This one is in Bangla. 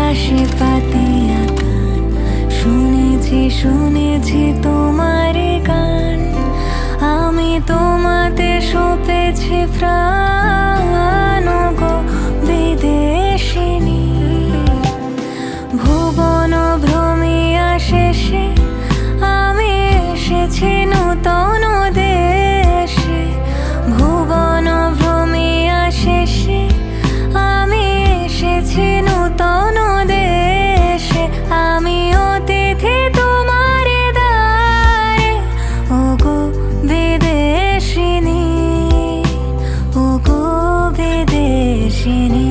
আকাশে পাতিয়া গান, শুনেছি শুনেছি তোমার গান। আমি তোমাতে সপেছি প্রাণ গো বিদেশিনী। ভুবন ভ্রমিয়া শেষে আমি এসেছি নূতন দেশে। ভুবন ভ্রমিয়া শেষে আমি এসেছি নূতন দেশে। আমি অতিথি তোমার দ্বারে ওগো বিদেশিনী, ওগো বিদেশিনী।